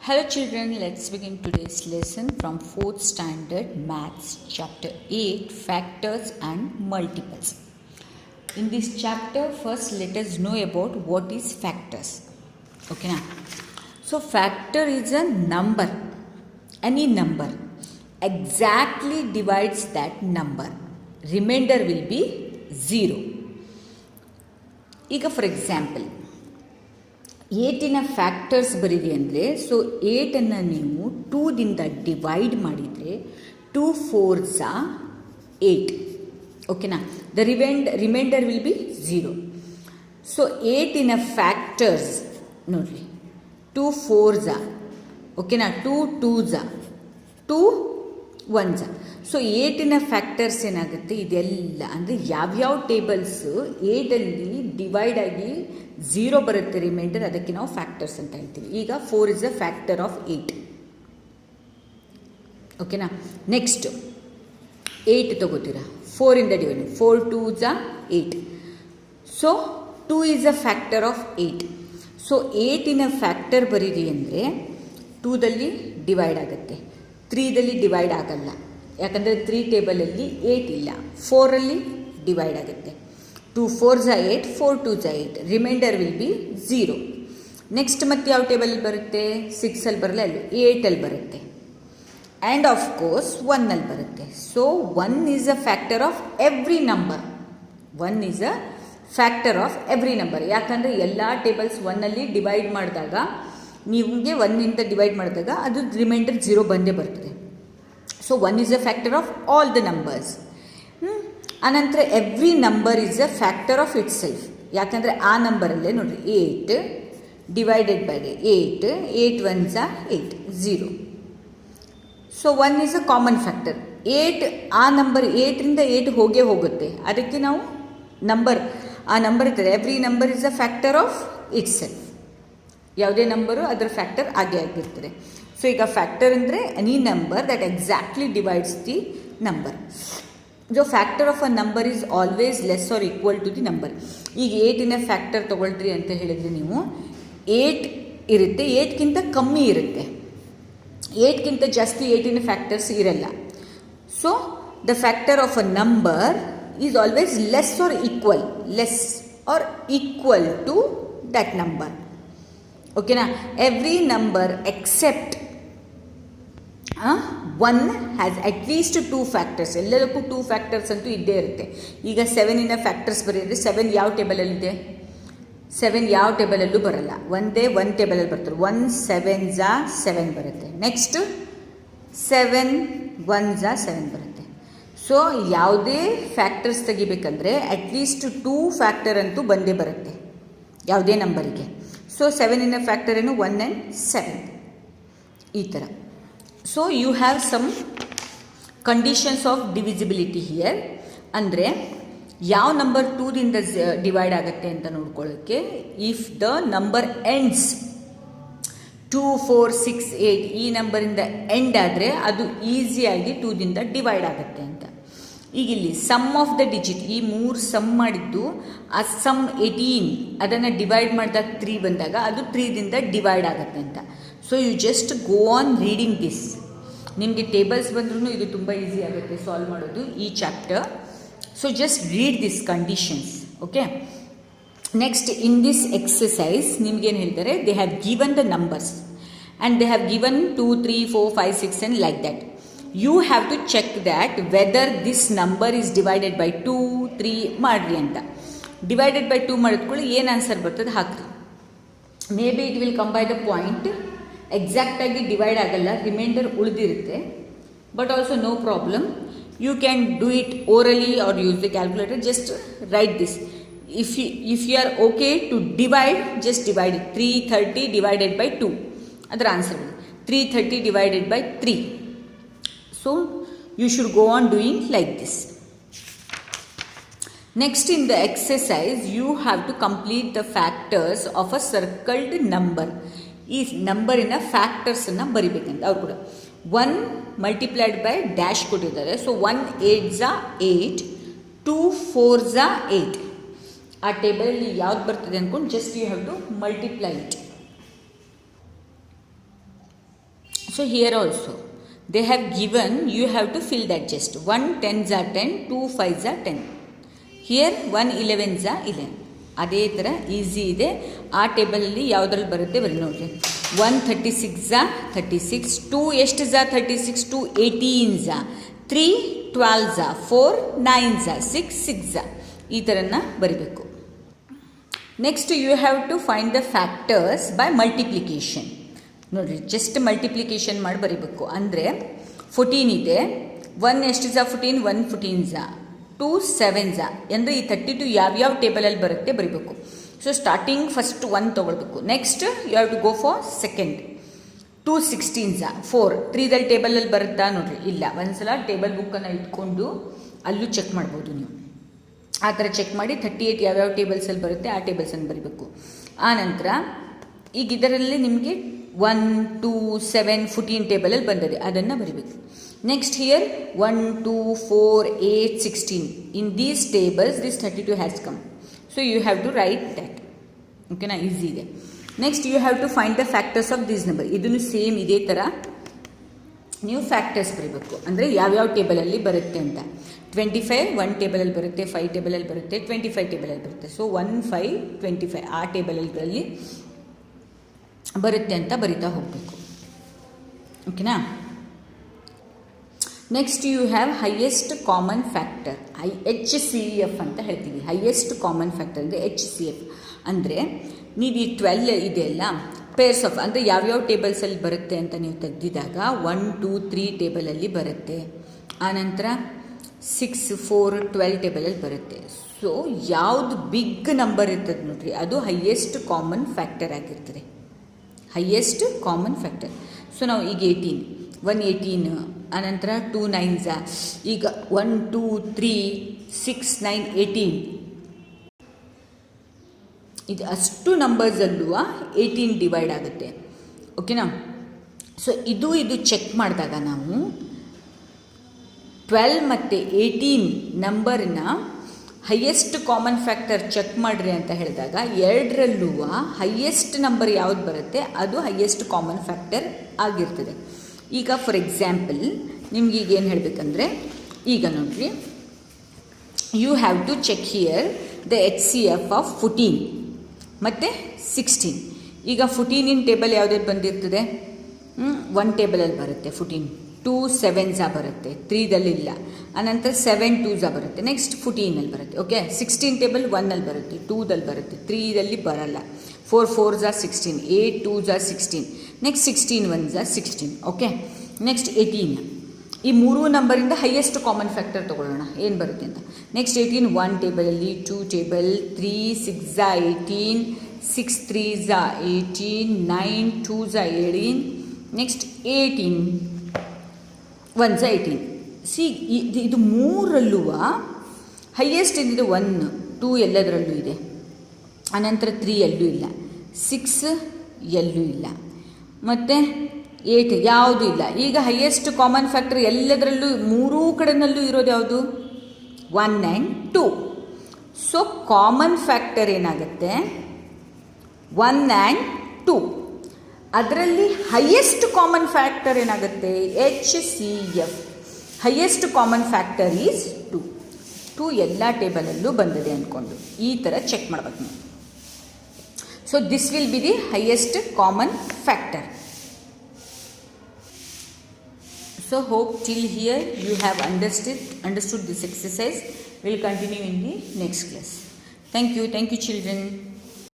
Hello children, let's begin today's lesson from 4th standard maths chapter 8 factors and multiples. In this chapter first let us know about what is factors. Okay now. So factor is a number, any number exactly divides that number. Remainder will be 0. ಈಗ for example 8ನ factors ಬರೀರಿ ಅಂದರೆ so 8ಅನ್ನು ನೀವು 2ದಿಂದ divide ಮಾಡಿದರೆ 2 4s are 8. ಓಕೆನಾ? The reminder will be 0. So 8ನ factors ನೋಡಿರಿ 2 4s are, ಓಕೆನಾ, 2 2s are, 2 1s are. So 8ನ ಫ್ಯಾಕ್ಟರ್ಸ್ ಏನಾಗುತ್ತೆ, ಇದೆಲ್ಲ ಅಂದರೆ ಯಾವ್ಯಾವ ಟೇಬಲ್ಸು 8ಅಲ್ಲಿ ಡಿವೈಡ್ ಆಗಿ 0 ಬರುತ್ತೆ ರಿಮೈಂಡರ್, ಅದಕ್ಕೆ ನಾವು ಫ್ಯಾಕ್ಟರ್ಸ್ ಅಂತ ಹೇಳ್ತೀವಿ. ಈಗ 4 ಇಸ್ ಅ ಫ್ಯಾಕ್ಟರ್ ಆಫ್ 8. ಓಕೆನಾ? ನೆಕ್ಸ್ಟ್ 8 ತಗೋತೀರಾ, 4ಇಂದ divide, 4 2s are 8. So 2 is a factor of 8. So 8ನ ಫ್ಯಾಕ್ಟರ್ ಬರೀರಿ ಅಂದರೆ 2ದಲ್ಲಿ ಡಿವೈಡ್ ಆಗುತ್ತೆ, 3ದಲ್ಲಿ ಡಿವೈಡ್ ಆಗಲ್ಲ, ಯಾಕಂದರೆ 3 ಟೇಬಲಲ್ಲಿ 8 ಇಲ್ಲ. 4ಅಲ್ಲಿ ಡಿವೈಡ್ ಆಗುತ್ತೆ, 2 4s are 8, 4 2s are 8, reminder will be 0. Next ಮತ್ತೆ ಯಾವ ಟೇಬಲಲ್ಲಿ ಬರುತ್ತೆ, 6ಅಲ್ಲಿ ಬರಲ್ಲ, ಅಲ್ಲಿ 8ಅಲ್ಲಿ ಬರುತ್ತೆ, ಆ್ಯಂಡ್ ಆಫ್ ಕೋರ್ಸ್ 1ಅಲ್ಲಿ ಬರುತ್ತೆ. So 1 is a factor of every number. 1 is a factor of every number. ಯಾಕಂದರೆ ಎಲ್ಲ ಟೇಬಲ್ಸ್ 1ಅಲ್ಲಿ ಡಿವೈಡ್ ಮಾಡಿದಾಗ, ನಿಮಗೆ 1ಇಂದ ಡಿವೈಡ್ ಮಾಡಿದಾಗ ಅದು ರಿಮೈಂಡರ್ 0 ಬಂದೇ ಬರ್ತದೆ. So 1 is a factor of all the numbers. ಅನಂತರ every number is a factor of itself. ಯಾಕಂದರೆ ಆ ನಂಬರಲ್ಲೇ ನೋಡಿರಿ 8 divided by 8, 8 1s are 8, 0. So 1 is a common factor. 8 ಆ ನಂಬರ್ 8ರಿಂದ 8 ಹೋಗೇ ಹೋಗುತ್ತೆ, ಅದಕ್ಕೆ ನಾವು ನಂಬರ್ ಆ ನಂಬರ್ ಇರ್ತದೆ. Every number is a factor of itself. ಯಾವುದೇ ನಂಬರು ಅದರ ಫ್ಯಾಕ್ಟರ್ ಆಗೇ ಆಗಿರ್ತದೆ. ಸೊ ಈಗ ಫ್ಯಾಕ್ಟರ್ ಅಂದರೆ any number that exactly divides the number. So factor of a number is always less or equal to the number. ಈಗ 8ನ factor ತೊಗೊಳ್ರಿ ಅಂತ ಹೇಳಿದರೆ ನೀವು 8 ಇರುತ್ತೆ, 8ಗಿಂತ ಕಮ್ಮಿ ಇರುತ್ತೆ, 8ಗಿಂತ ಜಾಸ್ತಿ 8ನ ಫ್ಯಾಕ್ಟರ್ಸ್ ಇರಲ್ಲ. So the factor of a number is always less or equal to that number. ಓಕೆನಾ? Every number except 1 has at least 2 factors. ಎಲ್ಲದಕ್ಕೂ 2 ಫ್ಯಾಕ್ಟರ್ಸ್ ಅಂತೂ ಇದ್ದೇ ಇರುತ್ತೆ. ಈಗ 7ನ ಫ್ಯಾಕ್ಟರ್ಸ್ ಬರೀದ್ರೆ 7 ಯಾವ ಟೇಬಲಲ್ಲಿದೆ, 7 ಯಾವ ಟೇಬಲಲ್ಲೂ ಬರಲ್ಲ, ಒಂದೇ 1 ಟೇಬಲಲ್ಲಿ ಬರ್ತಾರೆ. 1 7s are 7 ಬರುತ್ತೆ, ನೆಕ್ಸ್ಟ್ 7 1s are 7 ಬರುತ್ತೆ. ಸೊ ಯಾವುದೇ ಫ್ಯಾಕ್ಟರ್ಸ್ ತೆಗಿಬೇಕಂದ್ರೆ ಅಟ್ಲೀಸ್ಟ್ 2 ಫ್ಯಾಕ್ಟರ್ ಅಂತೂ ಬಂದೇ ಬರುತ್ತೆ ಯಾವುದೇ ನಂಬರಿಗೆ. ಸೊ 7ನ ಫ್ಯಾಕ್ಟರ್ ಏನು, 1 and 7 ಈ ಥರ. So you have some conditions of divisibility here. ಅಂದರೆ ಯಾವ ನಂಬರ್ 2ದಿಂದ ಡಿವೈಡ್ ಆಗುತ್ತೆ ಅಂತ ನೋಡ್ಕೊಳ್ಳೋಕ್ಕೆ, ಇಫ್ ದ ನಂಬರ್ ಎಂಡ್ಸ್ 2 4 6 8 ಈ ನಂಬರಿಂದ ಎಂಡ್ ಆದರೆ ಅದು ಈಸಿಯಾಗಿ 2ದಿಂದ ಡಿವೈಡ್ ಆಗುತ್ತೆ ಅಂತ. ಈಗ ಇಲ್ಲಿ ಸಮ್ ಆಫ್ ದ ಡಿಜಿಟ್, ಈ 3 ಸಮ್ ಮಾಡಿದ್ದು ಆ ಸಮ್ 18, ಅದನ್ನು ಡಿವೈಡ್ ಮಾಡಿದಾಗ 3 ಬಂದಾಗ ಅದು 3ದಿಂದ ಡಿವೈಡ್ ಆಗುತ್ತೆ ಅಂತ. So you just go on reading this. ನಿಮಗೆ ಟೇಬಲ್ಸ್ ಬಂದ್ರೂ ಇದು ತುಂಬ ಈಸಿ ಆಗುತ್ತೆ ಸಾಲ್ವ್ ಮಾಡೋದು ಈ chapter. So just read this conditions. Okay, next in this exercise ನಿಮ್ಗೇನು ಹೇಳ್ತಾರೆ, they have given the numbers and they have given 2 3 4 5 6 and like that. You have to check that whether this number is divided by 2 3 ಮಾಡ್ರಿ ಅಂತ. Divided by 2 ಮಾಡಿದ್ಕೊಳ್ಳಿ ಏನು answer ಬರ್ತದೆ ಹಾಕ್ರಿ. Maybe it will come by the point, ಎಕ್ಸಾಕ್ಟಾಗಿ divide ಆಗಲ್ಲ, reminder ಉಳಿದಿರುತ್ತೆ. But also no problem, you can do it orally or use the calculator. Just write this. If you are okay to divide, just divide it. 330 divided by 2 ಅದರ answer 330 divided by 3. So you should go on doing like this. Next in the exercise you have to complete the factors of a circled number. ಈ ನಂಬರಿನ ಫ್ಯಾಕ್ಟರ್ಸನ್ನು ಬರಿಬೇಕಂತ ಅವ್ರು ಕೂಡ. 1 multiplied by dash ಕೊಟ್ಟಿದ್ದಾರೆ. So 1 8s are 8, 2 4s are 8. ಆ ಟೇಬಲಲ್ಲಿ ಯಾವ್ದು ಬರ್ತದೆ ಅಂದ್ಕೊಂಡು just you have to multiply it. So here also they have given, you have to fill that just 1 10s are 10, 2 5s are 10. Here 1 11s are 11. ಅದೇ ಥರ easy ಇದೆ. ಆ ಟೇಬಲಲ್ಲಿ ಯಾವುದ್ರಲ್ಲಿ ಬರುತ್ತೆ ಬರೀ ನೋಡಿರಿ. 1 36 36, 2 ಎಷ್ಟು 36, 2 18 3 12 4 9 6 6 ಈ ಥರನ ಬರಿಬೇಕು. Next you have to find the factors by multiplication. ನೋಡಿರಿ, ಜಸ್ಟ್ ಮಲ್ಟಿಪ್ಲಿಕೇಶನ್ ಮಾಡಿ ಬರಿಬೇಕು. ಅಂದರೆ 14 ಇದೆ, 1 ಎಷ್ಟು 14, 1 14 2 7 ಅಂದರೆ ಈ 32 ಯಾವ್ಯಾವ ಟೇಬಲಲ್ಲಿ ಬರುತ್ತೆ ಬರಿಬೇಕು. ಸೊ ಸ್ಟಾರ್ಟಿಂಗ್ ಫಸ್ಟ್ 1 ತೊಗೊಳ್ಬೇಕು. Next you have to go for second. 2 16 4 3ದಲ್ಲಿ ಟೇಬಲಲ್ಲಿ ಬರುತ್ತಾ ನೋಡಿರಿ, ಇಲ್ಲ. ಒಂದ್ಸಲ ಟೇಬಲ್ ಬುಕ್ಕನ್ನು ಇಟ್ಕೊಂಡು ಅಲ್ಲೂ ಚೆಕ್ ಮಾಡ್ಬೋದು ನೀವು. ಆ ಥರ ಚೆಕ್ ಮಾಡಿ 38 ಯಾವ್ಯಾವ ಟೇಬಲ್ಸಲ್ಲಿ ಬರುತ್ತೆ ಆ ಟೇಬಲ್ಸನ್ನು ಬರಿಬೇಕು. ಆನಂತರ ಈಗ ಇದರಲ್ಲಿ ನಿಮಗೆ 1 2 7 14 ಟೇಬಲಲ್ಲಿ ಬಂದಿದೆ, ಅದನ್ನು ಬರಿಬೇಕು. Next here 1 2 4 8 16 in these tables this 32 has come. So you have to write that. ಓಕೆನಾ, ಈಸಿ ಇದೆ. Next you have to find the factors of these number. ಇದನ್ನು ಸೇಮ್ ಇದೇ ಥರ ನೀವು ಫ್ಯಾಕ್ಟರ್ಸ್ ಬರೀಬೇಕು. ಅಂದರೆ ಯಾವ್ಯಾವ ಟೇಬಲಲ್ಲಿ ಬರುತ್ತೆ ಅಂತ. 25 1 ಟೇಬಲಲ್ಲಿ ಬರುತ್ತೆ, 5 ಟೇಬಲಲ್ಲಿ ಬರುತ್ತೆ, 25 ಟೇಬಲಲ್ಲಿ ಬರುತ್ತೆ. ಸೊ 1 5 25 ಆ ಟೇಬಲ್ಗಳಲ್ಲಿ ಬರುತ್ತೆ ಅಂತ ಬರಿತಾ ಹೋಗಬೇಕು. ಓಕೆನಾ. Next you have highest common factor, HCF ಅಂತ ಹೇಳ್ತೀವಿ. ಹೈಯೆಸ್ಟ್ ಕಾಮನ್ ಫ್ಯಾಕ್ಟರ್ ಅಂದರೆ HCF. ಅಂದರೆ ನೀವು ಈ 12 ಇದೆಯಲ್ಲ ಪೇರ್ಸ್ ಆಫ್, ಅಂದರೆ ಯಾವ್ಯಾವ ಟೇಬಲ್ಸಲ್ಲಿ ಬರುತ್ತೆ ಅಂತ ನೀವು ತೆಗೆದಿದಾಗ 1 2 3 ಟೇಬಲಲ್ಲಿ ಬರುತ್ತೆ. ಆನಂತರ 6 4 12 ಟೇಬಲಲ್ಲಿ ಬರುತ್ತೆ. ಸೊ ಯಾವುದು ಬಿಗ್ ನಂಬರ್ ಇರ್ತದೆ ನೋಡ್ರಿ, ಅದು ಹೈಯೆಸ್ಟ್ ಕಾಮನ್ ಫ್ಯಾಕ್ಟರ್ ಆಗಿರ್ತದೆ. Highest common factor. ಸೊ ನಾವು ಈಗ 118, ಅನಂತರ 2 9s, ಈಗ 1 2 3 6 9 18 ಇದು ಅಷ್ಟು ನಂಬರ್ಸಲ್ಲೂ 18 ಡಿವೈಡ್ ಆಗುತ್ತೆ. ಓಕೆನಾ. ಸೊ ಇದು ಚೆಕ್ ಮಾಡಿದಾಗ ನಾವು 12 ಮತ್ತು 18 ನಂಬರ್ನ ಹೈಯೆಸ್ಟ್ ಕಾಮನ್ ಫ್ಯಾಕ್ಟರ್ ಚೆಕ್ ಮಾಡಿರಿ ಅಂತ ಹೇಳಿದಾಗ ಎರಡರಲ್ಲೂ ಹೈಯೆಸ್ಟ್ ನಂಬರ್ ಯಾವ್ದು ಬರುತ್ತೆ ಅದು ಹೈಯೆಸ್ಟ್ ಕಾಮನ್ ಫ್ಯಾಕ್ಟರ್ ಆಗಿರ್ತದೆ. ಈಗ ಫಾರ್ ಎಕ್ಸಾಂಪಲ್ ನಿಮ್ಗೆ ಈಗ ಏನು ಹೇಳಬೇಕಂದ್ರೆ, ಈಗ ನೋಡ್ರಿ, you have to check here the HCF of 14 ಮತ್ತು 16. ಈಗ 14 ಟೇಬಲ್ ಯಾವುದೇ ಬಂದಿರ್ತದೆ, 1 ಟೇಬಲಲ್ಲಿ ಬರುತ್ತೆ 14. 2 7s ಬರುತ್ತೆ, 3ದಲ್ಲಿ ಇಲ್ಲ. ಅನಂತರ 7 2s ಬರುತ್ತೆ, ನೆಕ್ಸ್ಟ್ 14ಅಲ್ಲಿ ಬರುತ್ತೆ. ಓಕೆ. 16 ಟೇಬಲ್ 1ಅಲ್ಲಿ ಬರುತ್ತೆ, 2ದಲ್ಲಿ ಬರುತ್ತೆ, 3ದಲ್ಲಿ ಬರಲ್ಲ. 4 4s 16, 8 2s 16, next 16 1s 16. Okay. Next 18. ಈ 3 ನಂಬರಿಂದ ಹೈಯೆಸ್ಟ್ ಕಾಮನ್ ಫ್ಯಾಕ್ಟರ್ ತೊಗೊಳ್ಳೋಣ ಏನು ಬರುತ್ತೆ ಅಂತ. Next 18 1 ಟೇಬಲಲ್ಲಿ, 2 table, 3 6 18, 6 3s 18, 9 2s 18, next 18 1s 18. C ಇದು ಮೂರಲ್ಲೂ ಹೈಯೆಸ್ಟ್ ಏನಿದೆ 1 2 ಎಲ್ಲದರಲ್ಲೂ ಇದೆ. ಅನಂತರ 3 ಎಲ್ಲೂ ಇಲ್ಲ, 6 ಎಲ್ಲೂ ಇಲ್ಲ, ಮತ್ತು 8 ಯಾವುದೂ ಇಲ್ಲ. ಈಗ ಹೈಯೆಸ್ಟ್ ಕಾಮನ್ ಫ್ಯಾಕ್ಟರ್ ಎಲ್ಲದರಲ್ಲೂ ಮೂರೂ ಕಡೆನಲ್ಲೂ ಇರೋದು ಯಾವುದು? 1 and 2. ಸೊ ಕಾಮನ್ ಫ್ಯಾಕ್ಟರ್ ಏನಾಗುತ್ತೆ 1 and 2. ಅದರಲ್ಲಿ ಹೈಯೆಸ್ಟ್ ಕಾಮನ್ ಫ್ಯಾಕ್ಟರ್ ಏನಾಗುತ್ತೆ HCF. Highest common factor is 2. 2 ಎಲ್ಲ ಟೇಬಲಲ್ಲೂ ಬಂದಿದೆ ಅಂದ್ಕೊಂಡು ಈ ಥರ ಚೆಕ್ ಮಾಡ್ಬೇಕು ನೀವು. So this will be the highest common factor. So hope till here you have understood this exercise. We will continue in the next class. Thank you children.